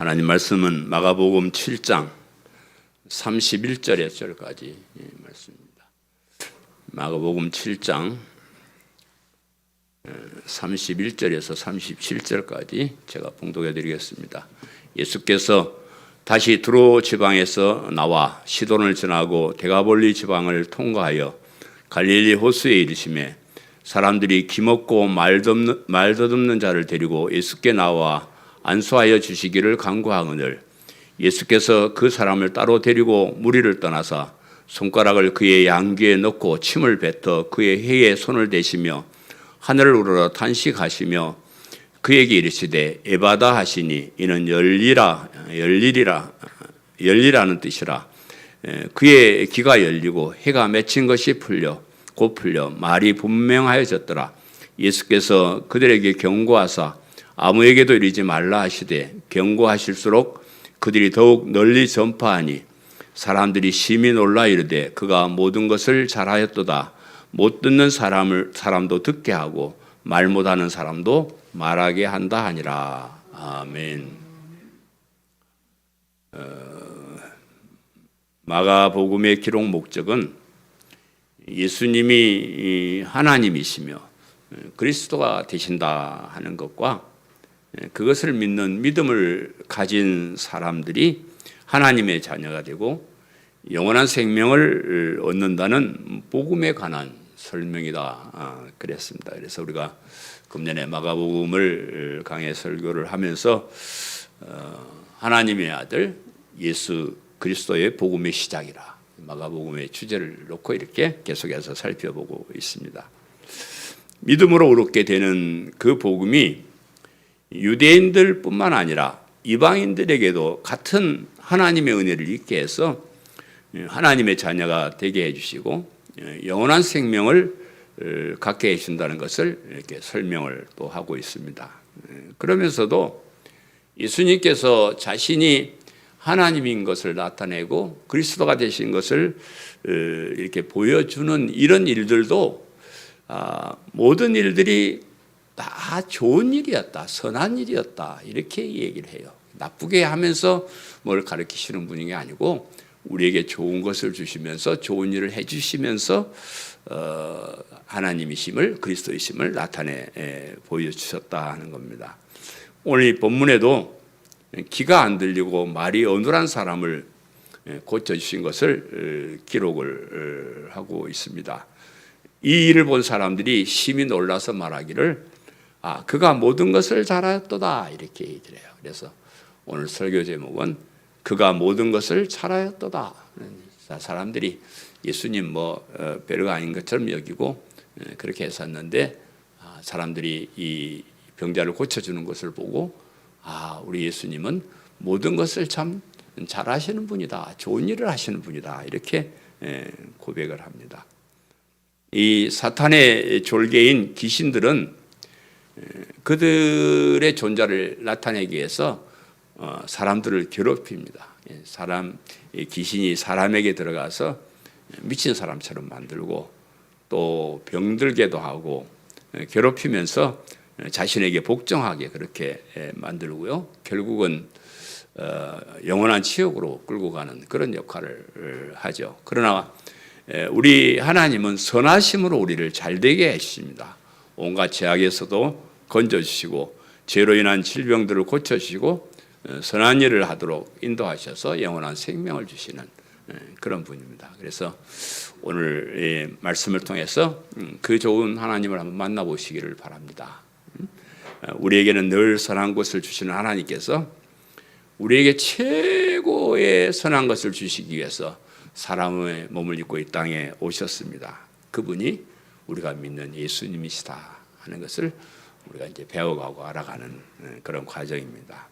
하나님 말씀은 마가복음 7장 31절까지 말씀입니다. 마가복음 7장 31절에서 37절까지 제가 봉독해 드리겠습니다. 예수께서 다시 두로 지방에서 나와 시돈을 지나고 데가볼리 지방을 통과하여 갈릴리 호수에 이르시매 사람들이 기먹고 말 더듬는 자를 데리고 예수께 나와 안수하여 주시기를 간구하거늘 예수께서 그 사람을 따로 데리고 무리를 떠나사 손가락을 그의 양귀에 넣고 침을 뱉어 그의 혀에 손을 대시며 하늘을 우러러 탄식하시며 그에게 이르시되 에바다 하시니 이는 열리라는 뜻이라. 그의 귀가 열리고 해가 맺힌 것이 곧 풀려 말이 분명하여졌더라. 예수께서 그들에게 경고하사 아무에게도 이르지 말라 하시되 경고하실수록 그들이 더욱 널리 전파하니 사람들이 심히 놀라 이르되 그가 모든 것을 잘하였도다. 못 듣는 사람도 듣게 하고 말 못하는 사람도 말하게 한다 하니라. 아멘. 마가복음의 기록 목적은 예수님이 하나님이시며 그리스도가 되신다 하는 것과 그것을 믿는 믿음을 가진 사람들이 하나님의 자녀가 되고 영원한 생명을 얻는다는 복음에 관한 설명이다 그랬습니다. 그래서 우리가 금년에 마가복음을 강해 설교를 하면서 하나님의 아들 예수 그리스도의 복음의 시작이라 마가복음의 주제를 놓고 이렇게 계속해서 살펴보고 있습니다. 믿음으로 얻게 되는 그 복음이 유대인들뿐만 아니라 이방인들에게도 같은 하나님의 은혜를 있게 해서 하나님의 자녀가 되게 해주시고 영원한 생명을 갖게 해준다는 것을 이렇게 설명을 또 하고 있습니다. 그러면서도 예수님께서 자신이 하나님인 것을 나타내고 그리스도가 되신 것을 이렇게 보여주는 이런 일들도 모든 일들이 다 좋은 일이었다, 선한 일이었다 이렇게 얘기를 해요. 나쁘게 하면서 뭘 가르치시는 분이 아니고 우리에게 좋은 것을 주시면서 좋은 일을 해주시면서 하나님이심을 그리스도이심을 나타내 보여주셨다 하는 겁니다. 오늘 이 본문에도 귀가 안 들리고 말이 어눌한 사람을 고쳐주신 것을 기록을 하고 있습니다. 이 일을 본 사람들이 심히 놀라서 말하기를 그가 모든 것을 잘하였도다 이렇게 얘기를 해요. 그래서 오늘 설교 제목은 그가 모든 것을 잘하였도다. 사람들이 예수님 별거 아닌 것처럼 여기고 그렇게 했었는데 사람들이 이 병자를 고쳐주는 것을 보고 우리 예수님은 모든 것을 참 잘하시는 분이다. 좋은 일을 하시는 분이다. 이렇게 고백을 합니다. 이 사탄의 졸개인 귀신들은 그들의 존재를 나타내기 위해서 사람들을 괴롭힙니다. 귀신이 사람에게 들어가서 미친 사람처럼 만들고 또 병들게도 하고 괴롭히면서 자신에게 복종하게 그렇게 만들고요. 결국은 영원한 지옥으로 끌고 가는 그런 역할을 하죠. 그러나 우리 하나님은 선하심으로 우리를 잘되게 해주십니다. 온갖 죄악에서도 건져주시고 죄로 인한 질병들을 고쳐주시고 선한 일을 하도록 인도하셔서 영원한 생명을 주시는 그런 분입니다. 그래서 오늘 말씀을 통해서 그 좋은 하나님을 한번 만나보시기를 바랍니다. 우리에게는 늘 선한 것을 주시는 하나님께서 우리에게 최고의 선한 것을 주시기 위해서 사람의 몸을 입고 이 땅에 오셨습니다. 그분이 우리가 믿는 예수님이시다 하는 것을 우리가 이제 배워가고 알아가는 그런 과정입니다.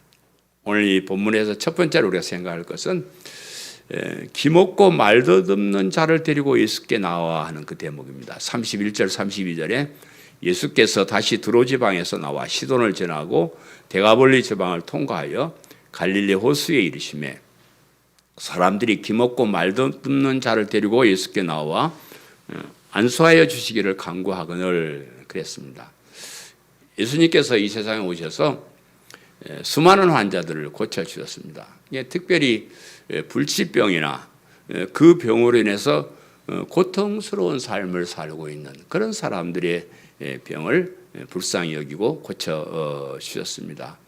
오늘 이 본문에서 첫 번째로 우리가 생각할 것은 기먹고 말 더듬는 자를 데리고 예수께 나와 하는 그 대목입니다. 31절 32절에 예수께서 다시 두로 지방에서 나와 시돈을 지나고 데가볼리 지방을 통과하여 갈릴리 호수에 이르시매 사람들이 기먹고 말 더듬는 자를 데리고 예수께 나와 안수하여 주시기를 간구하거늘 그랬습니다. 예수님께서 이 세상에 오셔서 수많은 환자들을 고쳐주셨습니다. 특별히 불치병이나 그 병으로 인해서 고통스러운 삶을 살고 있는 그런 사람들의 병을 불쌍히 여기고 고쳐주셨습니다.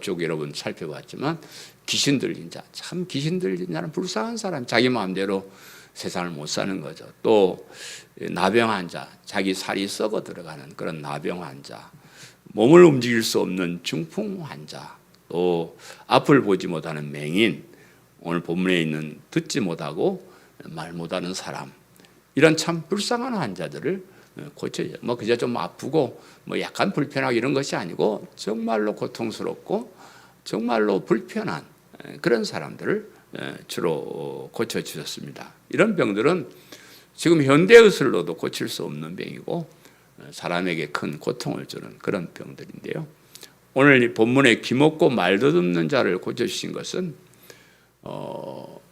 쪽 여러분 살펴봤지만 귀신 들린 자, 참 귀신 들린 자는 불쌍한 사람, 자기 마음대로 세상을 못 사는 거죠. 또 나병 환자, 자기 살이 썩어 들어가는 그런 나병 환자, 몸을 움직일 수 없는 중풍 환자, 또 앞을 보지 못하는 맹인, 오늘 본문에 있는 듣지 못하고 말 못하는 사람, 이런 참 불쌍한 환자들을 고쳐요. 그저 좀 아프고 약간 불편하고 이런 것이 아니고 정말로 고통스럽고 정말로 불편한 그런 사람들을 주로 고쳐주셨습니다. 이런 병들은 지금 현대의술로도 고칠 수 없는 병이고 사람에게 큰 고통을 주는 그런 병들인데요. 오늘 본문에 귀먹고 말 더듬는 자를 고쳐주신 것은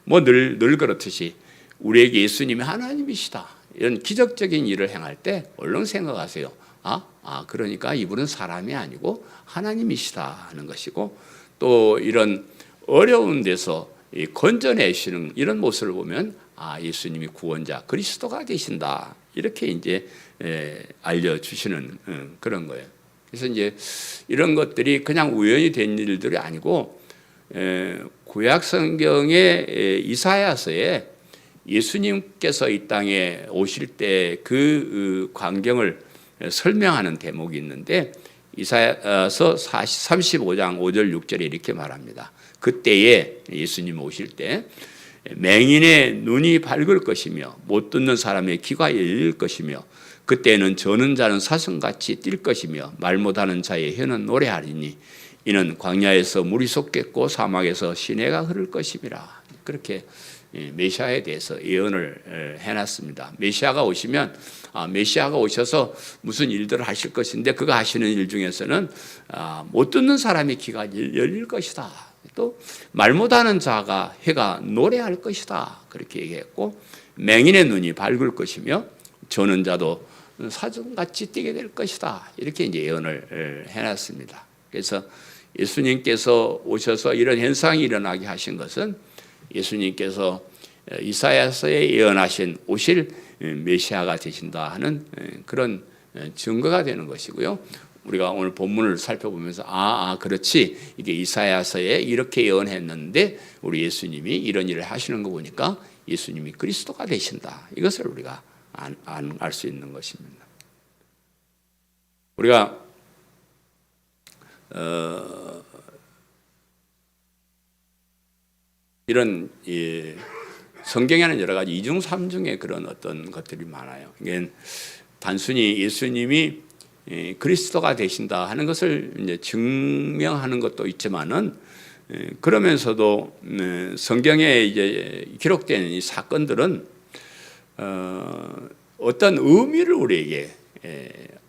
늘 그렇듯이 우리에게 예수님이 하나님이시다, 이런 기적적인 일을 행할 때 얼른 생각하세요. 그러니까 이분은 사람이 아니고 하나님이시다 하는 것이고, 또 이런 어려운 데서 건져내시는 이런 모습을 보면 예수님이 구원자 그리스도가 되신다, 이렇게 이제 알려주시는 그런 거예요. 그래서 이제 이런 것들이 그냥 우연히 된 일들이 아니고 구약 성경의 이사야서에 예수님께서 이 땅에 오실 때 그 광경을 설명하는 대목이 있는데, 이사야서 35장 5절 6절에 이렇게 말합니다. 그때에 예수님 오실 때 맹인의 눈이 밝을 것이며 못 듣는 사람의 귀가 열릴 것이며, 그때는 저는 자는 사슴같이 뛸 것이며 말 못하는 자의 혀는 노래하리니 이는 광야에서 물이 솟겠고 사막에서 시내가 흐를 것임이라. 그렇게 메시아에 대해서 예언을 해놨습니다. 메시아가 오시면 메시아가 오셔서 무슨 일들을 하실 것인데, 그가 하시는 일 중에서는 못 듣는 사람의 귀가 열릴 것이다, 또 말 못하는 자가 혀가 노래할 것이다, 그렇게 얘기했고, 맹인의 눈이 밝을 것이며 저는 자도 사슴같이 뛰게 될 것이다, 이렇게 이제 예언을 해놨습니다. 그래서 예수님께서 오셔서 이런 현상이 일어나게 하신 것은 예수님께서 이사야서에 예언하신 오실 메시아가 되신다 하는 그런 증거가 되는 것이고요. 우리가 오늘 본문을 살펴보면서 그렇지, 이게 이사야서에 이렇게 예언했는데 우리 예수님이 이런 일을 하시는 거 보니까 예수님이 그리스도가 되신다, 이것을 우리가 알 수 있는 것입니다. 우리가 이런 성경에는 여러 가지 이중 삼중의 그런 어떤 것들이 많아요. 이게 단순히 예수님이 그리스도가 되신다 하는 것을 이제 증명하는 것도 있지만은, 그러면서도 성경에 이제 기록된 이 사건들은 어떤 의미를 우리에게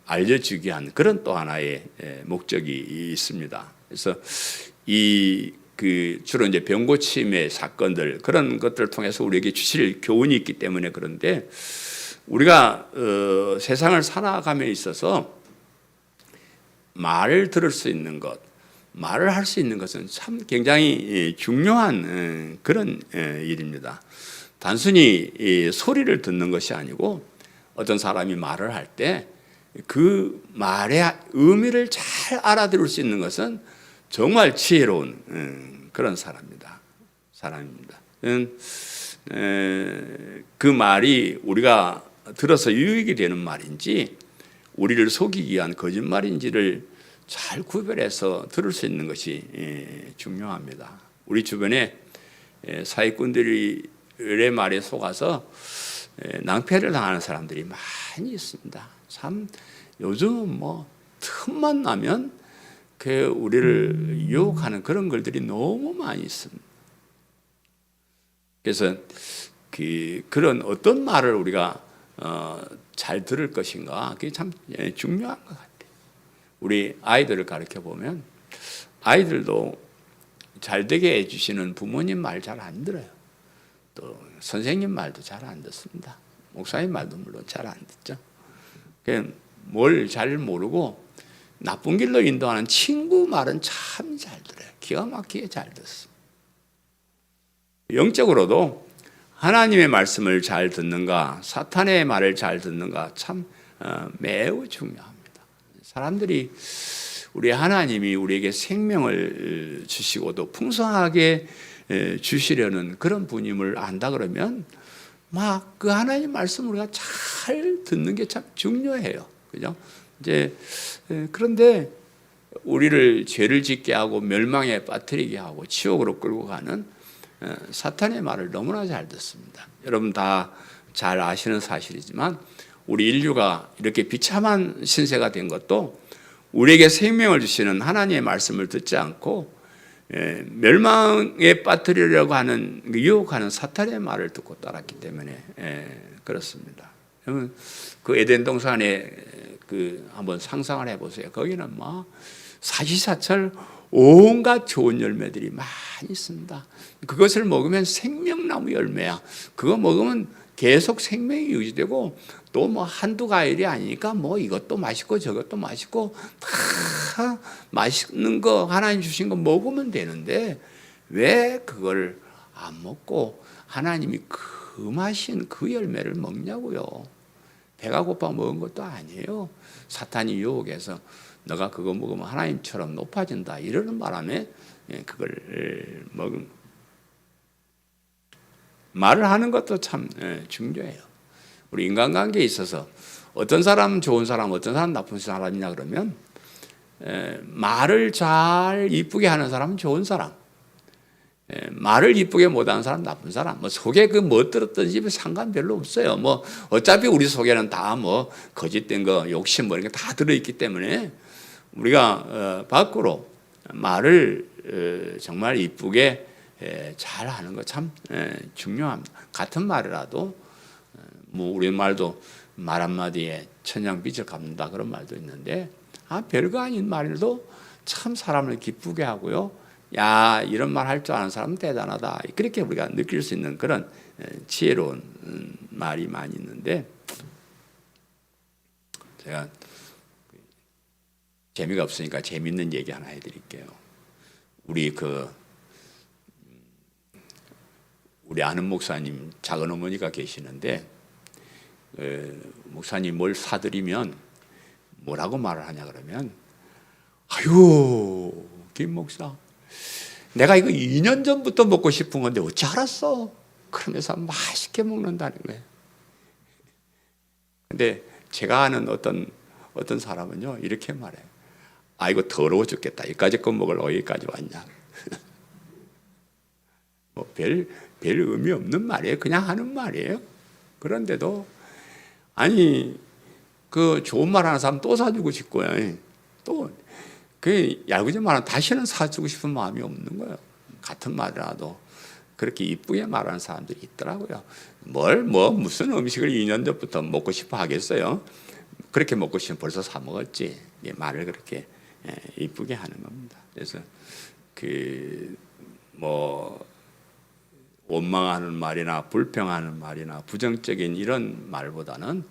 알려주기 위한 그런 또 하나의 목적이 있습니다. 그래서 주로 이제 병고침의 사건들, 그런 것들을 통해서 우리에게 주실 교훈이 있기 때문에 그런데, 우리가 세상을 살아감에 있어서 말을 들을 수 있는 것, 말을 할 수 있는 것은 참 굉장히 중요한 그런 일입니다. 단순히 소리를 듣는 것이 아니고, 어떤 사람이 말을 할 때 그 말의 의미를 잘 알아들을 수 있는 것은 정말 지혜로운 그런 사람입니다. 그 말이 우리가 들어서 유익이 되는 말인지 우리를 속이기 위한 거짓말인지를 잘 구별해서 들을 수 있는 것이 중요합니다. 우리 주변에 사기꾼들의 말에 속아서 낭패를 당하는 사람들이 많이 있습니다. 참 요즘은 틈만 나면 우리를 유혹하는 그런 글들이 너무 많이 있습니다. 그래서 그런 어떤 말을 우리가 잘 들을 것인가, 그게 참 중요한 것 같아요. 우리 아이들을 가르쳐 보면 아이들도 잘 되게 해주시는 부모님 말 잘 안 들어요. 또 선생님 말도 잘 안 듣습니다. 목사님 말도 물론 잘 안 듣죠. 뭘 잘 모르고 나쁜 길로 인도하는 친구 말은 참 잘 들어요. 기가 막히게 잘 듣습니다. 영적으로도 하나님의 말씀을 잘 듣는가, 사탄의 말을 잘 듣는가 참 매우 중요합니다. 사람들이 우리 하나님이 우리에게 생명을 주시고도 풍성하게 주시려는 그런 분임을 안다 그러면 막 그 하나님 말씀을 우리가 잘 듣는 게 참 중요해요. 그죠? 이제 그런데 우리를 죄를 짓게 하고 멸망에 빠뜨리게 하고 지옥으로 끌고 가는 사탄의 말을 너무나 잘 듣습니다. 여러분 다 잘 아시는 사실이지만 우리 인류가 이렇게 비참한 신세가 된 것도 우리에게 생명을 주시는 하나님의 말씀을 듣지 않고 멸망에 빠뜨리려고 하는 유혹하는 사탄의 말을 듣고 따랐기 때문에 그렇습니다. 여러분 그 에덴 동산에 그 한번 상상을 해보세요. 거기는 막 사시사철 온갖 좋은 열매들이 많이 있습니다. 그것을 먹으면 생명나무 열매야. 그거 먹으면 계속 생명이 유지되고 또 뭐 한두 가일이 아니니까 뭐 이것도 맛있고 저것도 맛있고 다 맛있는 거 하나님 주신 거 먹으면 되는데 왜 그걸 안 먹고 하나님이 금하신 그 열매를 먹냐고요. 배가 고파 먹은 것도 아니에요. 사탄이 유혹해서 너가 그거 먹으면 하나님처럼 높아진다 이러는 바람에 그걸 먹은 말을 하는 것도 참 중요해요. 우리 인간관계에 있어서 어떤 사람은 좋은 사람, 어떤 사람은 나쁜 사람이냐 그러면 말을 잘 이쁘게 하는 사람은 좋은 사람, 말을 이쁘게 못하는 사람은 나쁜 사람. 뭐 속에 그 뭐 들었던 집에 상관 별로 없어요. 뭐 어차피 우리 속에는 다 뭐 거짓된 거, 욕심 뭐 이런 게 다 들어있기 때문에 우리가 밖으로 말을 정말 이쁘게 잘 하는 거 참 중요합니다. 같은 말이라도 뭐 우리 말도 말 한마디에 천냥빛을 갚는다 그런 말도 있는데 별거 아닌 말도 참 사람을 기쁘게 하고요. 야 이런 말 할 줄 아는 사람은 대단하다. 그렇게 우리가 느낄 수 있는 그런 지혜로운 말이 많이 있는데 제가 재미가 없으니까 재밌는 얘기 하나 해드릴게요. 우리 아는 목사님 작은 어머니가 계시는데 목사님 뭘 사드리면 뭐라고 말을 하냐 그러면 아유 김 목사 내가 이거 2년 전부터 먹고 싶은 건데 어찌 알았어? 그러면서 맛있게 먹는다는 거예요. 근데 제가 아는 어떤 사람은요 이렇게 말해요. 아 이거 더러워 죽겠다. 이까지 거 먹을 어디까지 왔냐. 뭐 별 의미 없는 말이에요. 그냥 하는 말이에요. 그런데도 아니 그 좋은 말 하는 사람 또 사주고 싶고요. 또 그 얄궂은 말은 다시는 사주고 싶은 마음이 없는 거예요. 같은 말이라도 그렇게 이쁘게 말하는 사람들이 있더라고요. 무슨 음식을 2년 전부터 먹고 싶어 하겠어요. 그렇게 먹고 싶으면 벌써 사 먹었지. 말을 그렇게 이쁘게 하는 겁니다. 그래서 원망하는 말이나 불평하는 말이나 부정적인 이런 말보다는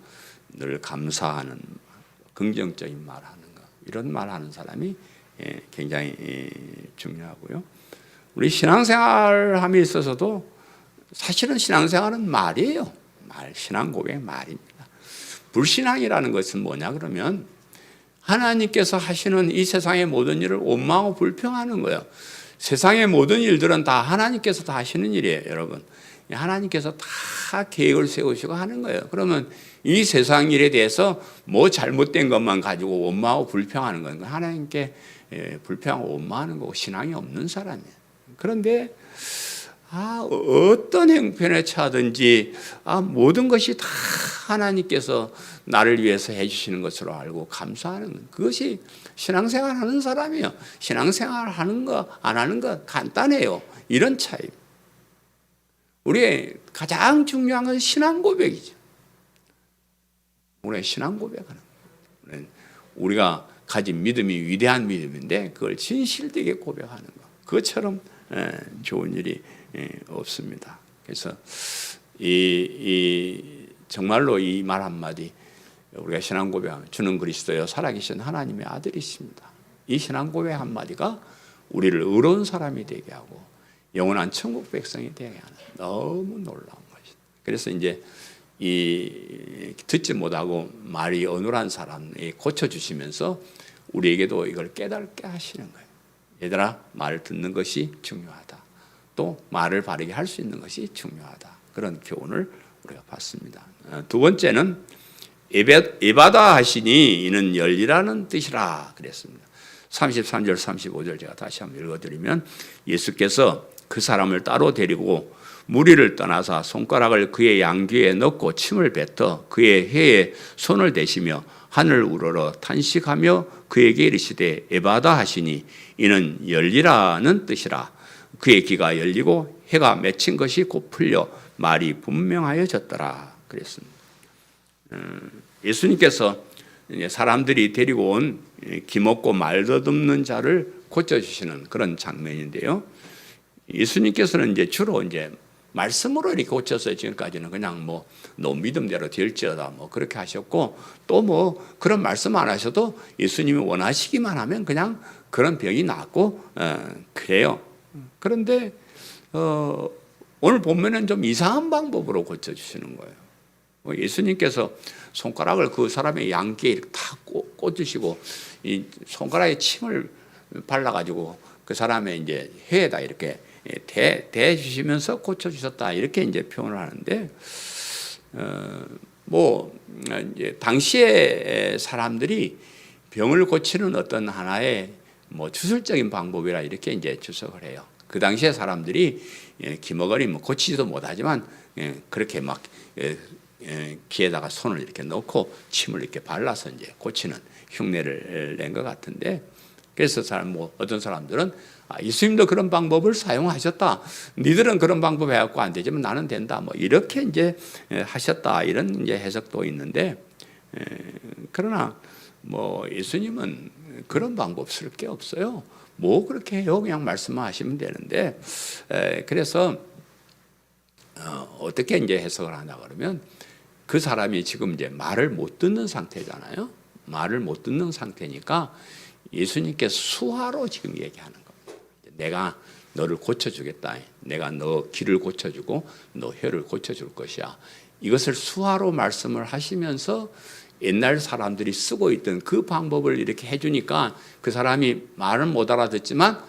늘 감사하는 긍정적인 말하는 거 이런 말하는 사람이 굉장히 중요하고요. 우리 신앙생활함에 있어서도 사실은 신앙생활은 말이에요. 신앙 고백 말입니다. 불신앙이라는 것은 뭐냐 그러면 하나님께서 하시는 이 세상의 모든 일을 원망하고 불평하는 거예요. 세상의 모든 일들은 다 하나님께서 다 하시는 일이에요, 여러분. 하나님께서 다 계획을 세우시고 하는 거예요. 그러면 이 세상 일에 대해서 뭐 잘못된 것만 가지고 원망하고 불평하는 건 하나님께 불평하고 원망하는 거고 신앙이 없는 사람이에요. 그런데 어떤 형편에 처하든지 모든 것이 다 하나님께서 나를 위해서 해주시는 것으로 알고 감사하는 것. 그것이 신앙생활 하는 사람이에요. 신앙생활 하는 거 안 하는 거 간단해요. 이런 차이. 우리의 가장 중요한 건 신앙 고백이죠. 우리의 신앙 고백하는 거예요. 우리가 가진 믿음이 위대한 믿음인데 그걸 진실되게 고백하는 거. 그것처럼 좋은 일이 없습니다. 그래서 정말로 이 말 한마디 우리가 신앙 고백하면 주는 그리스도여 살아계신 하나님의 아들이십니다. 이 신앙 고백 한마디가 우리를 의로운 사람이 되게 하고 영원한 천국 백성이 되게 하는 너무 놀라운 것이다. 그래서 이제 이 듣지 못하고 말이 어눌한 사람이 고쳐주시면서 우리에게도 이걸 깨닫게 하시는 거예요. 얘들아, 말을 듣는 것이 중요하다. 또 말을 바르게 할 수 있는 것이 중요하다. 그런 교훈을 우리가 받습니다. 두 번째는 예바다 하시니 이는 열리라는 뜻이라 그랬습니다. 33절 35절 제가 다시 한번 읽어드리면 예수께서 그 사람을 따로 데리고 무리를 떠나사 손가락을 그의 양귀에 넣고 침을 뱉어 그의 혀에 손을 대시며 하늘 우러러 탄식하며 그에게 이르시되 에바다 하시니 이는 열리라는 뜻이라. 그의 귀가 열리고 혀가 맺힌 것이 곧 풀려 말이 분명하여졌더라 그랬습니다. 예수님께서 사람들이 데리고 온 기먹고 말 더듬는 자를 고쳐주시는 그런 장면인데요. 예수님께서는 이제 주로 이제 말씀으로 이렇게 고쳐서 지금까지는 그냥 뭐 너 믿음대로 될지어다 뭐 그렇게 하셨고, 또 뭐 그런 말씀 안 하셔도 예수님이 원하시기만 하면 그냥 그런 병이 낫고 그래요. 그런데 오늘 보면은 좀 이상한 방법으로 고쳐주시는 거예요. 예수님께서 손가락을 그 사람의 양귀에 이렇게 다 꽂으시고 이 손가락에 침을 발라가지고 그 사람의 이제 혀에다 이렇게 대주시면서 고쳐주셨다 이렇게 이제 표현을 하는데, 뭐 이제 당시에 사람들이 병을 고치는 어떤 하나의 뭐 주술적인 방법이라 이렇게 이제 주석을 해요. 그 당시에 사람들이 기머거리 뭐 고치지도 못하지만 그렇게 막 귀에다가 손을 이렇게 넣고 침을 이렇게 발라서 이제 고치는 흉내를 낸 것 같은데, 그래서 뭐 어떤 사람들은 예수님도 그런 방법을 사용하셨다. 니들은 그런 방법 해갖고 안 되지만 나는 된다. 뭐 이렇게 이제 하셨다. 이런 이제 해석도 있는데, 그러나 뭐 예수님은 그런 방법 쓸 게 없어요. 뭐 그렇게 해요. 그냥 말씀만 하시면 되는데, 그래서 어떻게 이제 해석을 하나 그러면 그 사람이 지금 이제 말을 못 듣는 상태잖아요. 말을 못 듣는 상태니까 예수님께서 수화로 지금 얘기하는 겁니다. 내가 너를 고쳐주겠다. 내가 너 귀를 고쳐주고 너 혀를 고쳐줄 것이야. 이것을 수화로 말씀을 하시면서 옛날 사람들이 쓰고 있던 그 방법을 이렇게 해주니까 그 사람이 말은 못 알아듣지만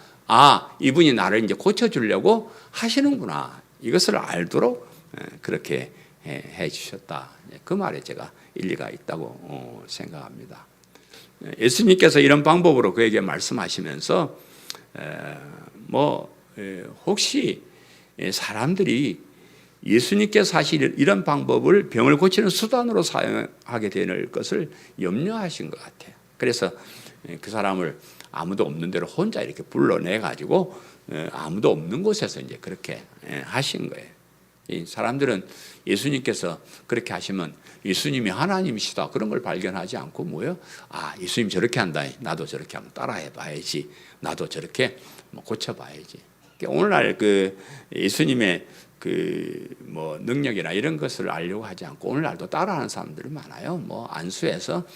이분이 나를 이제 고쳐주려고 하시는구나. 이것을 알도록 그렇게 해주셨다. 그 말에 제가 일리가 있다고 생각합니다. 예수님께서 이런 방법으로 그에게 말씀하시면서 혹시 사람들이 예수님께서 하실 이런 방법을 병을 고치는 수단으로 사용하게 되는 것을 염려하신 것 같아요. 그래서 그 사람을 아무도 없는 데로 혼자 이렇게 불러내 가지고 아무도 없는 곳에서 이제 그렇게 하신 거예요. 이 사람들은 예수님께서 그렇게 하시면 예수님이 하나님이시다 그런 걸 발견하지 않고 뭐예요? 예수님 저렇게 한다. 나도 저렇게 한번 따라해 봐야지. 나도 저렇게 고쳐 봐야지. 오늘날 그 예수님의 그 뭐 능력이나 이런 것을 알려고 하지 않고 오늘날도 따라하는 사람들이 많아요. 뭐 안수해서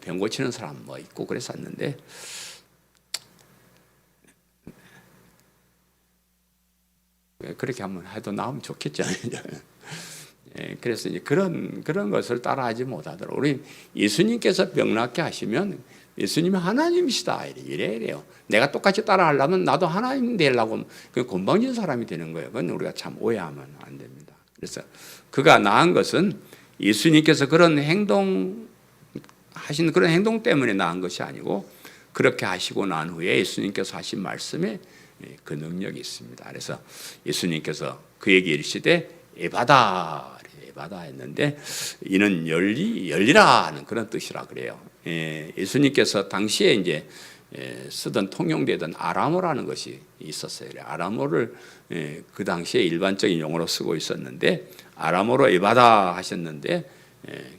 병 고치는 사람 뭐 있고 그랬었는데, 그렇게 한번 해도 나오면 좋겠죠. 그래서 이제 그런 것을 따라하지 못하도록 우리 예수님께서 병 낫게 하시면 예수님이 하나님이시다 이래요. 내가 똑같이 따라하려면 나도 하나님 되려고 그 건방진 사람이 되는 거예요. 그건 우리가 참 오해하면 안 됩니다. 그래서 그가 나은 것은 예수님께서 그런 행동 하신 그런 행동 때문에 나은 것이 아니고 그렇게 하시고 난 후에 예수님께서 하신 말씀에 그 능력이 있습니다. 그래서 예수님께서 그에게 이르시되 에바다 했는데 이는 열리라 하는 그런 뜻이라 그래요. 예수님께서 당시에 이제 쓰던 통용되던 아람어라는 것이 있었어요. 아람어를 그 당시에 일반적인 용어로 쓰고 있었는데 아람어로 에바다 하셨는데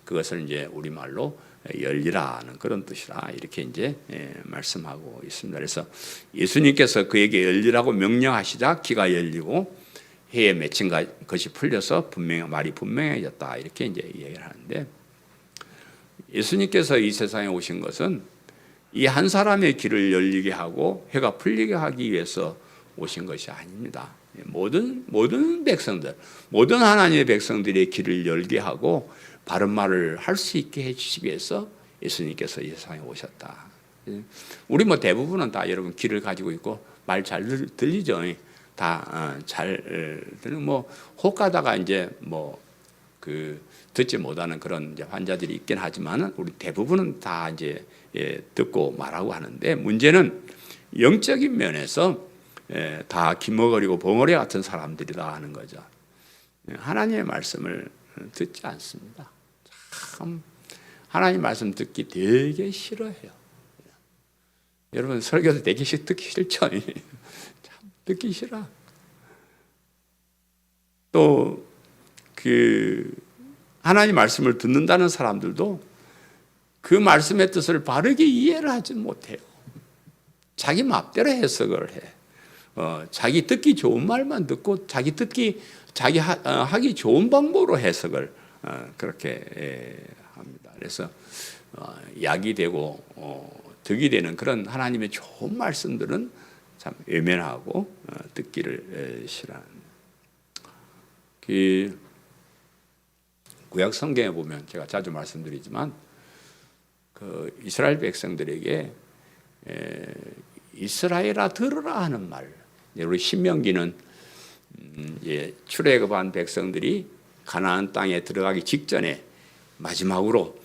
그것을 이제 우리말로 열리라는 그런 뜻이라 이렇게 이제 말씀하고 있습니다. 그래서 예수님께서 그에게 열리라고 명령하시자 귀가 열리고 혀에 맺힌 것이 풀려서 말이 분명해졌다 이렇게 이제 얘기를 하는데, 예수님께서 이 세상에 오신 것은 이 한 사람의 길을 열리게 하고 해가 풀리게 하기 위해서 오신 것이 아닙니다. 모든 백성들, 모든 하나님의 백성들의 길을 열게 하고 바른 말을 할 수 있게 해주시기 위해서 예수님께서 이 세상에 오셨다. 우리 뭐 대부분은 다 여러분 길을 가지고 있고 말 잘 들리죠. 다 잘 들리는 뭐 혹가다가 이제 뭐 그 듣지 못하는 그런 이제 환자들이 있긴 하지만 우리 대부분은 다 이제 듣고 말하고 하는데 문제는 영적인 면에서 다 기머거리고 벙어리 같은 사람들이다 하는 거죠. 하나님의 말씀을 듣지 않습니다. 참 하나님 말씀 듣기 되게 싫어해요. 여러분 설교도 되게 듣기 싫죠. 참 듣기 싫어. 또 그 하나님 말씀을 듣는다는 사람들도 그 말씀의 뜻을 바르게 이해를 하지 못해요. 자기 마음대로 해석을 해. 자기 듣기 좋은 말만 듣고 자기 하기 좋은 방법으로 해석을 그렇게 합니다. 그래서 약이 되고 득이 되는 그런 하나님의 좋은 말씀들은 참 외면하고 듣기를 싫어합니다. 그 구약 성경에 보면 제가 자주 말씀드리지만 그 이스라엘 백성들에게 이스라엘아 들으라 하는 말. 우리 신명기는 출애굽한 백성들이 가나안 땅에 들어가기 직전에 마지막으로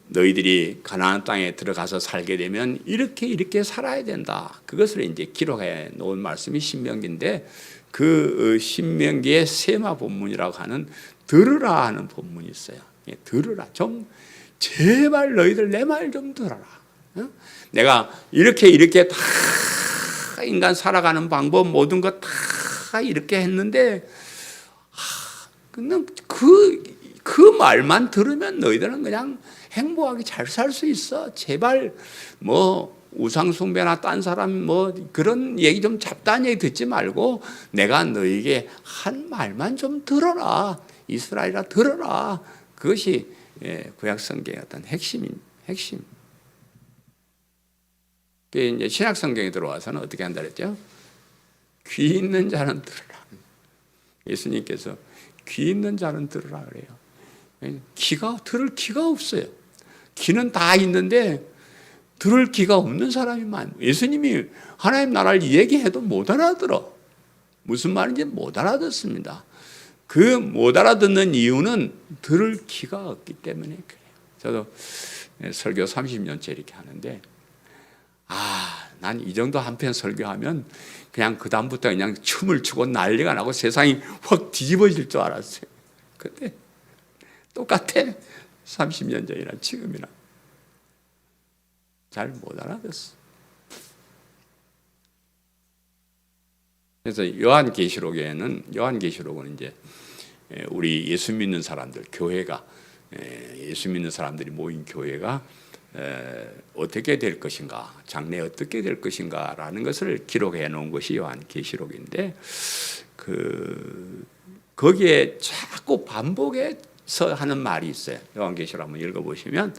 너희들이 가나안 땅에 들어가서 살게 되면 이렇게 살아야 된다. 그것을 이제 기록해 놓은 말씀이 신명기인데 그 신명기의 세마 본문이라고 하는 들으라 하는 본문이 있어요. 들으라. 좀 제발 너희들 내 말 좀 들어라. 내가 이렇게 다 인간 살아가는 방법 모든 것 다 이렇게 했는데 그냥 그 말만 들으면 너희들은 그냥 행복하게 잘 살 수 있어. 제발 뭐 우상 숭배나 딴 사람 뭐 그런 얘기 좀 잡다한 얘기 듣지 말고 내가 너에게 한 말만 좀 들어라. 이스라엘아 들어라. 그것이 구약 성경의 어떤 핵심. 이제 신약 성경에 들어와서는 어떻게 한다 그랬죠? 귀 있는 자는 들으라. 예수님께서 귀 있는 자는 들으라 그래요. 들을 귀가 없어요. 귀는 다 있는데 들을 귀가 없는 사람이 많아요. 예수님이 하나님 나라를 얘기해도 못 알아들어. 무슨 말인지 못 알아듣습니다. 그 못 알아듣는 이유는 들을 귀가 없기 때문에 그래요. 저도 설교 30년째 이렇게 하는데 난 이 정도 한 편 설교하면 그냥 그 다음부터 그냥 춤을 추고 난리가 나고 세상이 확 뒤집어질 줄 알았어요. 근데 똑같아. 30년 전이나 지금이나 잘 못 알아듣어. 그래서 요한계시록은 이제 우리 예수 믿는 사람들 교회가 예수 믿는 사람들이 모인 교회가 어떻게 될 것인가, 장래 어떻게 될 것인가라는 것을 기록해 놓은 것이 요한계시록인데 거기에 자꾸 반복해서 하는 말이 있어요. 요한계시록 한번 읽어보시면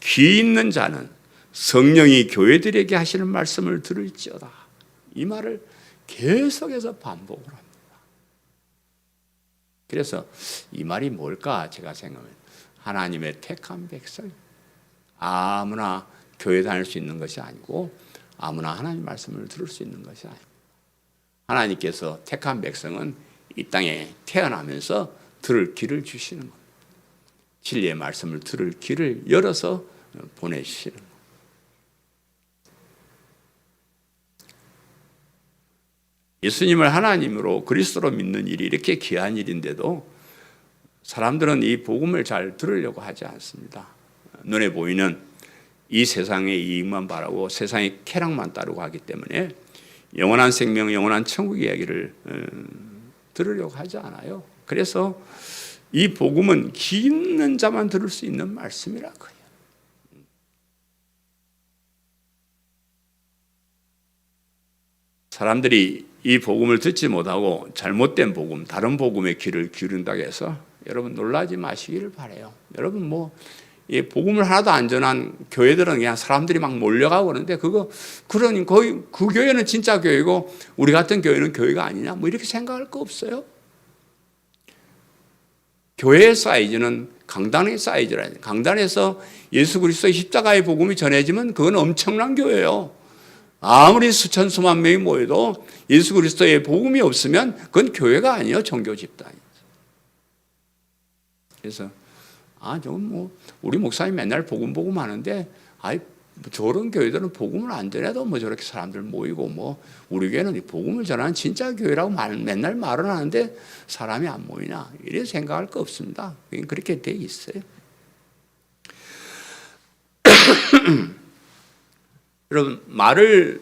귀 있는 자는 성령이 교회들에게 하시는 말씀을 들을지어다. 이 말을 계속해서 반복을 합니다. 그래서 이 말이 뭘까 제가 생각하면 하나님의 택한 백성. 아무나 교회 다닐 수 있는 것이 아니고 아무나 하나님 말씀을 들을 수 있는 것이 아닙니다. 하나님께서 택한 백성은 이 땅에 태어나면서 들을 길을 주시는 겁니다. 진리의 말씀을 들을 길을 열어서 보내주시는 겁니다. 예수님을 하나님으로 그리스도로 믿는 일이 이렇게 귀한 일인데도 사람들은 이 복음을 잘 들으려고 하지 않습니다. 눈에 보이는 이 세상의 이익만 바라고 세상의 쾌락만 따르고 하기 때문에 영원한 생명, 영원한 천국 이야기를 들으려고 하지 않아요. 그래서 이 복음은 귀 있는 자만 들을 수 있는 말씀이라고요. 사람들이 이 복음을 듣지 못하고 잘못된 복음, 다른 복음의 귀를 기울인다고 해서 여러분 놀라지 마시기를 바라요. 여러분 뭐 이 복음을 하나도 안 전한 교회들은 그냥 사람들이 막 몰려가고 그러는데 그러니 거의 그 교회는 진짜 교회고 우리 같은 교회는 교회가 아니냐 뭐 이렇게 생각할 거 없어요. 교회의 사이즈는 강단의 사이즈라. 강단에서 예수 그리스도의 십자가의 복음이 전해지면 그건 엄청난 교회예요. 아무리 수천 수만 명이 모여도 예수 그리스도의 복음이 없으면 그건 교회가 아니에요. 종교 집단이죠. 그래서 좀 뭐 우리 목사님 맨날 복음 하는데 저런 교회들은 복음을 안 전해도 뭐 저렇게 사람들 모이고 뭐 우리 교회는 복음을 전하는 진짜 교회라고 맨날 말은 하는데 사람이 안 모이나 이래 생각할 거 없습니다. 그렇게 돼 있어요. 여러분 말을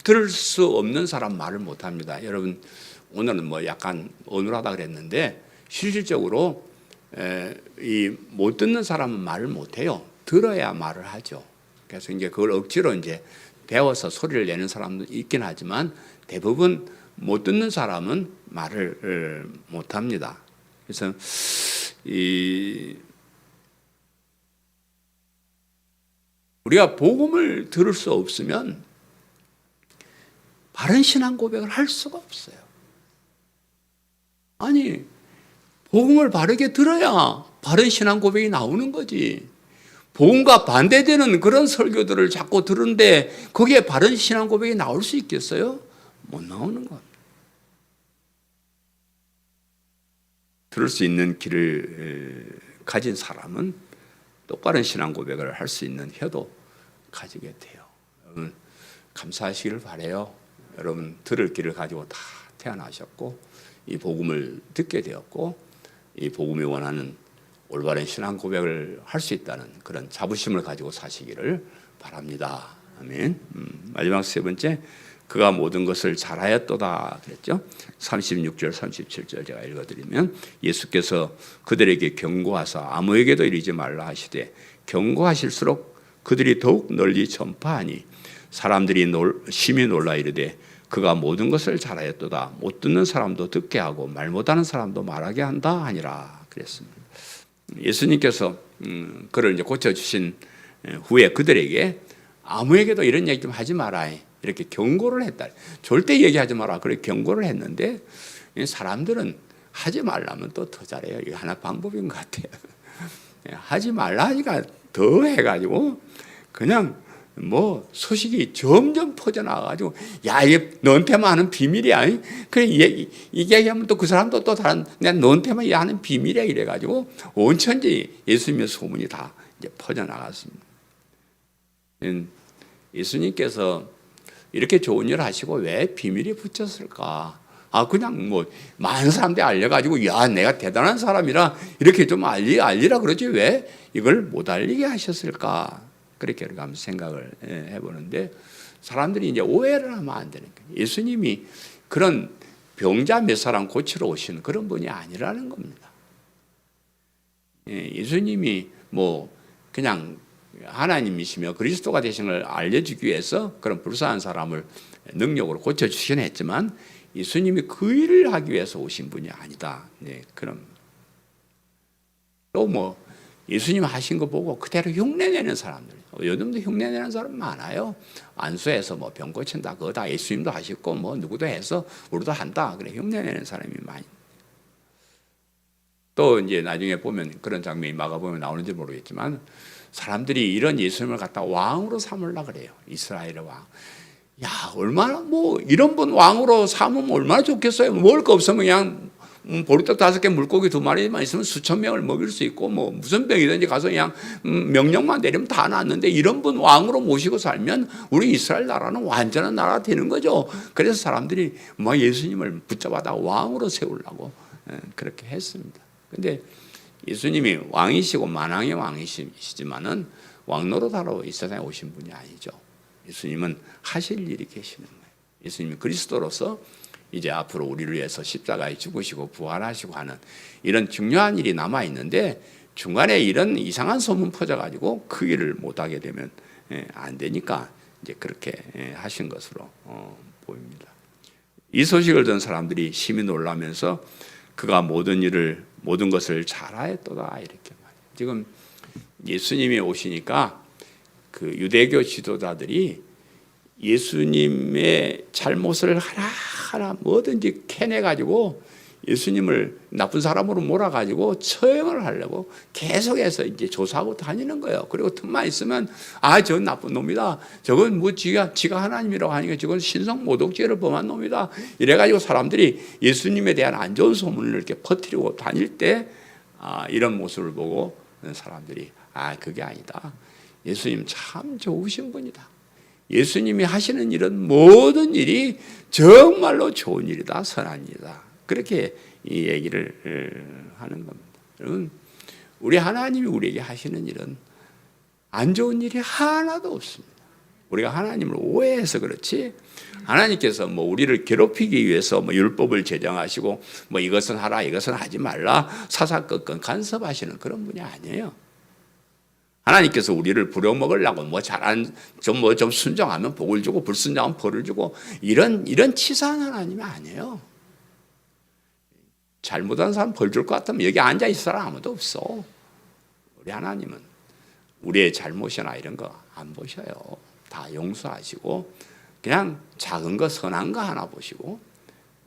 들을 수 없는 사람 말을 못 합니다. 여러분 오늘은 뭐 약간 어눌하다 그랬는데 실질적으로 이 못 듣는 사람은 말을 못 해요. 들어야 말을 하죠. 그래서 이제 그걸 억지로 이제 배워서 소리를 내는 사람도 있긴 하지만 대부분 못 듣는 사람은 말을 못 합니다. 그래서 우리가 복음을 들을 수 없으면 바른 신앙 고백을 할 수가 없어요. 아니, 복음을 바르게 들어야 바른 신앙 고백이 나오는 거지. 복음과 반대되는 그런 설교들을 자꾸 들은데 거기에 바른 신앙 고백이 나올 수 있겠어요? 못 나오는 겁니다. 들을 수 있는 길을 가진 사람은 똑바른 신앙 고백을 할 수 있는 혀도 가지게 돼요. 여러분 감사하시기를 바라요. 여러분 들을 길을 가지고 다 태어나셨고 이 복음을 듣게 되었고 이 복음이 원하는 올바른 신앙 고백을 할 수 있다는 그런 자부심을 가지고 사시기를 바랍니다. 아멘. 마지막 세 번째, 그가 모든 것을 잘하였도다 그랬죠. 36절, 37절 제가 읽어드리면 예수께서 그들에게 경고하사 아무에게도 이르지 말라 하시되 경고하실수록 그들이 더욱 널리 전파하니 사람들이 심히 놀라 이르되 그가 모든 것을 잘하였도다. 못 듣는 사람도 듣게 하고 말 못하는 사람도 말하게 한다 하니라 그랬습니다. 예수님께서 그를 이제 고쳐주신 후에 그들에게 아무에게도 이런 얘기 좀 하지 마라 이렇게 경고를 했다. 절대 얘기하지 마라 그렇게 경고를 했는데 사람들은 하지 말라면 또 더 잘해요. 이게 하나 방법인 것 같아요. 하지 말라 하니까 더 해가지고 그냥 뭐 소식이 점점 퍼져나가가지고 야 이게 너한테만 하는 비밀이야. 그래 이게 얘기하면 또 그 사람도 또 다른 내가 너한테만 하는 비밀이야 이래가지고 온 천지 예수님의 소문이 다 이제 퍼져나갔습니다. 예수님께서 이렇게 좋은 일 하시고 왜 비밀이 붙였을까? 그냥 뭐 많은 사람들이 알려가지고 야 내가 대단한 사람이라 이렇게 좀 알리라 그러지 왜 이걸 못 알리게 하셨을까? 그렇게 한번 생각을 해보는데 사람들이 이제 오해를 하면 안 되는 거예요. 예수님이 그런 병자 몇 사람 고치러 오시는 그런 분이 아니라는 겁니다. 예수님이 뭐 그냥 하나님이시며 그리스도가 되신 걸 알려주기 위해서 그런 불쌍한 사람을 능력으로 고쳐주시긴 했지만 예수님이 그 일을 하기 위해서 오신 분이 아니다. 그럼 또 뭐 예수님 하신 거 보고 그대로 흉내내는 사람들, 요즘도 흉내내는 사람 많아요. 안수해서 뭐 병 고친다, 그거 다 예수님도 하셨고 뭐 누구도 해서 우리도 한다. 그래 흉내내는 사람이 많이. 또 이제 나중에 보면 그런 장면이 마가복음에 나오는지 모르겠지만 사람들이 이런 예수님을 갖다 왕으로 삼으려 그래요. 이스라엘의 왕. 야 얼마나 뭐 이런 분 왕으로 삼으면 얼마나 좋겠어요. 먹을 거 없으면 그냥 보리떡 5개 물고기 2마리만 있으면 수천 명을 먹일 수 있고 뭐 무슨 병이든지 가서 그냥 명령만 내리면 다 낫는데 이런 분 왕으로 모시고 살면 우리 이스라엘 나라는 완전한 나라가 되는 거죠. 그래서 사람들이 뭐 예수님을 붙잡아다 왕으로 세우려고 그렇게 했습니다. 근데 예수님이 왕이시고 만왕의 왕이시지만은 왕노릇하러 이 세상에 오신 분이 아니죠. 예수님은 하실 일이 계시는 거예요. 예수님이 그리스도로서 이제 앞으로 우리를 위해서 십자가에 죽으시고 부활하시고 하는 이런 중요한 일이 남아 있는데 중간에 이런 이상한 소문 퍼져가지고 그 일을 못하게 되면 안 되니까 이제 그렇게 하신 것으로 보입니다. 이 소식을 듣는 사람들이 심히 놀라면서 그가 모든 것을 잘하였도다 이렇게 말해요. 지금 예수님이 오시니까 그 유대교 지도자들이 예수님의 잘못을 하나하나 뭐든지 캐내가지고 예수님을 나쁜 사람으로 몰아가지고 처형을 하려고 계속해서 이제 조사하고 다니는 거예요. 그리고 틈만 있으면 저건 나쁜 놈이다. 저건 뭐 지가 하나님이라고 하니까 저건 신성 모독죄를 범한 놈이다. 이래가지고 사람들이 예수님에 대한 안 좋은 소문을 이렇게 퍼뜨리고 다닐 때 이런 모습을 보고 사람들이 그게 아니다. 예수님 참 좋으신 분이다. 예수님이 하시는 일은 모든 일이 정말로 좋은 일이다. 선한 일이다. 그렇게 이 얘기를 하는 겁니다. 여러분, 우리 하나님이 우리에게 하시는 일은 안 좋은 일이 하나도 없습니다. 우리가 하나님을 오해해서 그렇지, 하나님께서 뭐 우리를 괴롭히기 위해서 뭐 율법을 제정하시고 뭐 이것은 하라 이것은 하지 말라 사사건건 간섭하시는 그런 분이 아니에요. 하나님께서 우리를 부려먹으려고 뭐 잘한 좀 순종하면 복을 주고 불순종하면 벌을 주고 이런 치사한 하나님이 아니에요. 잘못한 사람 벌 줄 것 같으면 여기 앉아 있을 사람 아무도 없어. 우리 하나님은 우리의 잘못이나 이런 거 안 보셔요. 다 용서하시고 그냥 작은 거 선한 거 하나 보시고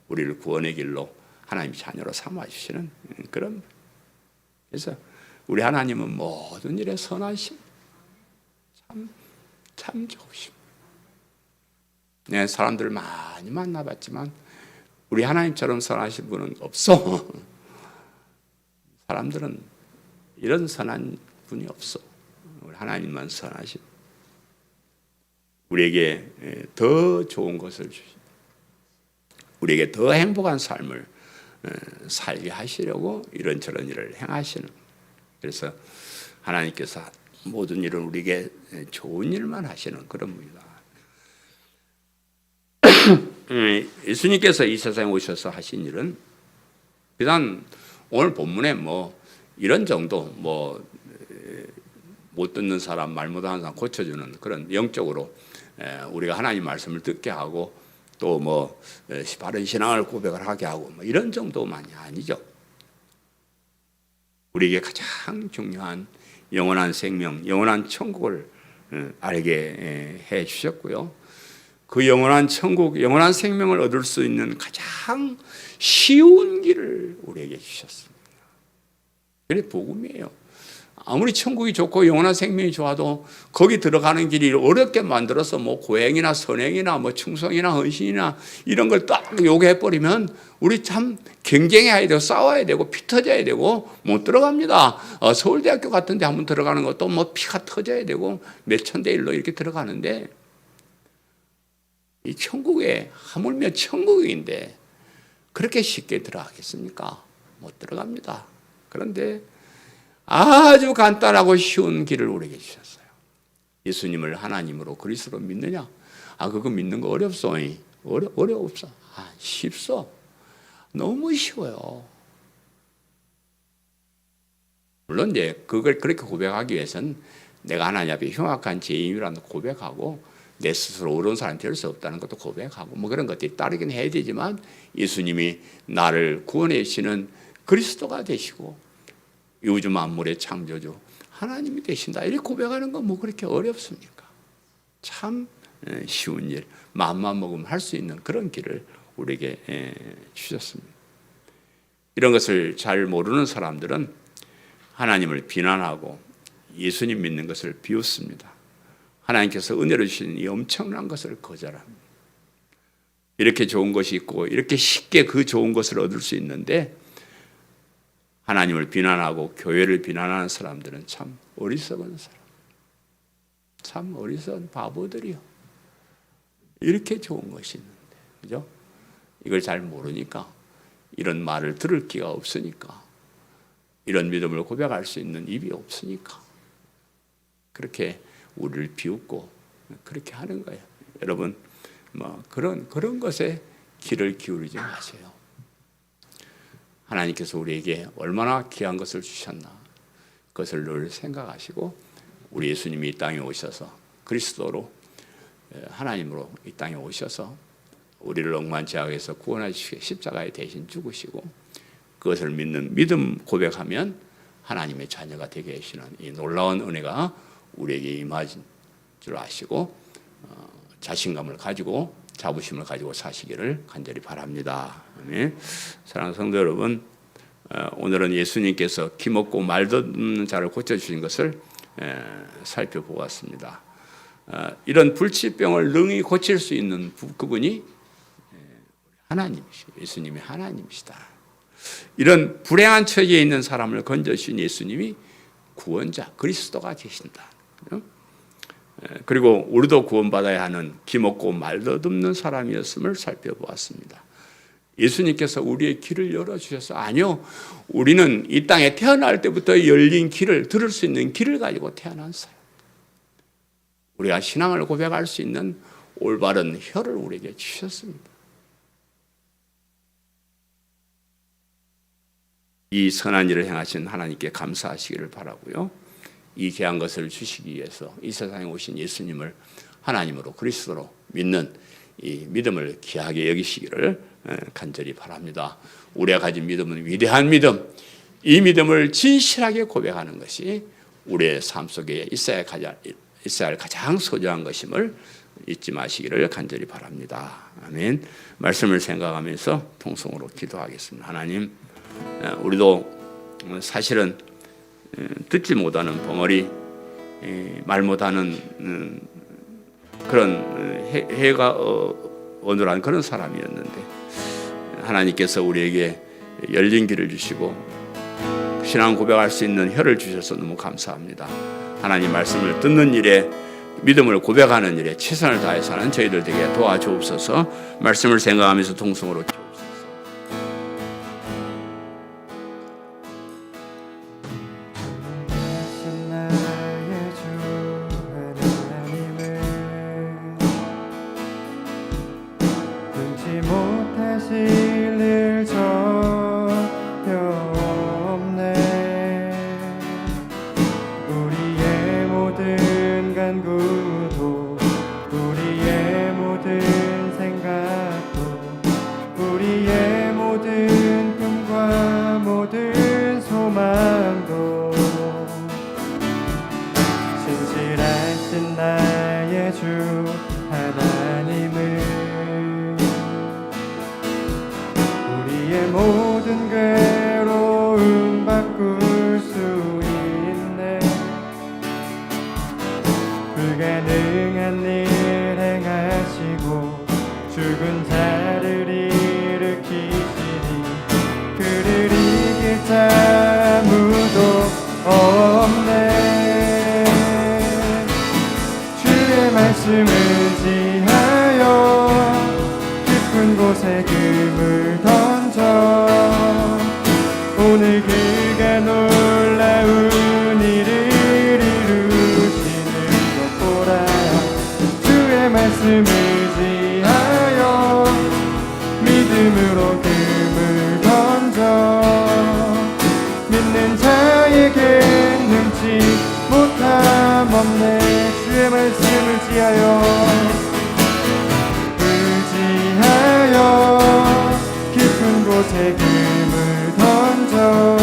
우리를 구원의 길로 하나님 자녀로 삼아주시는 그런. 그래서 우리 하나님은 모든 일에 선하심, 참 좋으심. 네, 사람들 많이 만나봤지만 우리 하나님처럼 선하신 분은 없어. 사람들은 이런 선한 분이 없어. 우리 하나님만 선하신. 우리에게 더 좋은 것을 주시, 우리에게 더 행복한 삶을 살게 하시려고 이런저런 일을 행하시는. 그래서 하나님께서 모든 일은 우리에게 좋은 일만 하시는 그런 분이다. 예수님께서 이 세상에 오셔서 하신 일은 비단 오늘 본문에 뭐 이런 정도 뭐 못 듣는 사람, 말 못하는 사람 고쳐주는 그런 영적으로 우리가 하나님 말씀을 듣게 하고 또 뭐 바른 신앙을 고백을 하게 하고 뭐 이런 정도만이 아니죠. 우리에게 가장 중요한 영원한 생명, 영원한 천국을 알게 해 주셨고요. 그 영원한 천국, 영원한 생명을 얻을 수 있는 가장 쉬운 길을 우리에게 주셨습니다. 그게 복음이에요. 아무리 천국이 좋고 영원한 생명이 좋아도 거기 들어가는 길이 어렵게 만들어서 뭐 고행이나 선행이나 뭐 충성이나 헌신이나 이런 걸 딱 요구해버리면 우리 참 경쟁해야 되고 싸워야 되고 피 터져야 되고 못 들어갑니다. 서울대학교 같은 데 한번 들어가는 것도 뭐 피가 터져야 되고 몇천 대 1로 이렇게 들어가는데 이 천국에 하물며 천국인데 그렇게 쉽게 들어가겠습니까? 못 들어갑니다. 그런데 아주 간단하고 쉬운 길을 우리에게 주셨어요. 예수님을 하나님으로 그리스도로 믿느냐? 그거 믿는 거 어렵소. 어려웠어. 쉽소. 너무 쉬워요. 물론 이제 그걸 그렇게 고백하기 위해서는 내가 하나님 앞에 흉악한 죄인이라는 고백하고 내 스스로 어려운 사람이 될 수 없다는 것도 고백하고 뭐 그런 것들이 따르긴 해야 되지만 예수님이 나를 구원해 주시는 그리스도가 되시고 이 우주 만물의 창조주 하나님이 되신다 이렇게 고백하는 건 뭐 그렇게 어렵습니까? 참 쉬운 일, 마음만 먹으면 할 수 있는 그런 길을 우리에게 주셨습니다. 이런 것을 잘 모르는 사람들은 하나님을 비난하고 예수님 믿는 것을 비웃습니다. 하나님께서 은혜를 주신 이 엄청난 것을 거절합니다. 이렇게 좋은 것이 있고 이렇게 쉽게 그 좋은 것을 얻을 수 있는데 하나님을 비난하고 교회를 비난하는 사람들은 참 어리석은 사람, 참 어리석은 바보들이요. 이렇게 좋은 것이 있는데, 그죠? 이걸 잘 모르니까, 이런 말을 들을 기가 없으니까, 이런 믿음을 고백할 수 있는 입이 없으니까, 그렇게 우리를 비웃고 그렇게 하는 거예요. 여러분, 뭐 그런 것에 귀를 기울이지 마세요. 하나님께서 우리에게 얼마나 귀한 것을 주셨나 그것을 늘 생각하시고 우리 예수님이 이 땅에 오셔서 그리스도로 하나님으로 이 땅에 오셔서 우리를 억만죄악에서 구원하시기 십자가에 대신 죽으시고 그것을 믿는 믿음 고백하면 하나님의 자녀가 되게 하시는 이 놀라운 은혜가 우리에게 임하신 줄 아시고 자신감을 가지고 자부심을 가지고 사시기를 간절히 바랍니다. 아멘. 사랑하는 성도 여러분, 오늘은 예수님께서 기먹고 말듣는 자를 고쳐주신 것을 살펴보았습니다. 이런 불치병을 능히 고칠 수 있는 그분이 하나님이시죠. 예수님이 하나님이시다. 이런 불행한 처지에 있는 사람을 건져주신 예수님이 구원자 그리스도가 계신다. 그리고 우리도 구원받아야 하는 기먹고 말더듬는 사람이었음을 살펴보았습니다. 예수님께서 우리의 길을 열어주셔서 아니요, 우리는 이 땅에 태어날 때부터 열린 길을, 들을 수 있는 길을 가지고 태어난 사람, 우리가 신앙을 고백할 수 있는 올바른 혀를 우리에게 주셨습니다. 이 선한 일을 행하신 하나님께 감사하시기를 바라고요. 이 귀한 것을 주시기 위해서 이 세상에 오신 예수님을 하나님으로 그리스도로 믿는 이 믿음을 귀하게 여기시기를 간절히 바랍니다. 우리가 가진 믿음은 위대한 믿음, 이 믿음을 진실하게 고백하는 것이 우리의 삶 속에 있어야 할 가장 소중한 것임을 잊지 마시기를 간절히 바랍니다. 아멘. 말씀을 생각하면서 통성으로 기도하겠습니다. 하나님, 우리도 사실은 듣지 못하는 벙어리, 말 못하는 그런 해가 어눌한 그런 사람이었는데 하나님께서 우리에게 열린 길을 주시고 신앙 고백할 수 있는 혀를 주셔서 너무 감사합니다. 하나님 말씀을 듣는 일에, 믿음을 고백하는 일에 최선을 다해서 하는 저희들 되게 도와주옵소서. 말씀을 생각하면서 통성으로 모든 괴로움 바꿀 수 있네. 불가능한 일 행하시고 죽은 자를 일으키시니 그를 이길 자 아무도 없네. 주의 말씀을 지하여 깊은 곳에 금을 던져 오늘 그가 놀라운 일을 이루시는 것 보라. 주의 말씀을 지하여 믿음으로 금을 던져 믿는 자에게 능치 못함 없네. 주의 말씀을 지하여 깊은 곳에 금을 던져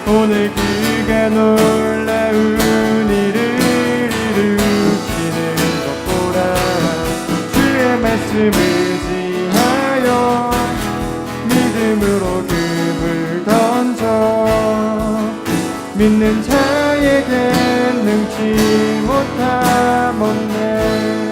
오늘 그가 놀라운 일을 이루시는 것 보라. 주의 말씀을 지하여 믿음으로 금을 던져 믿는 자에게 능치 못함 없네.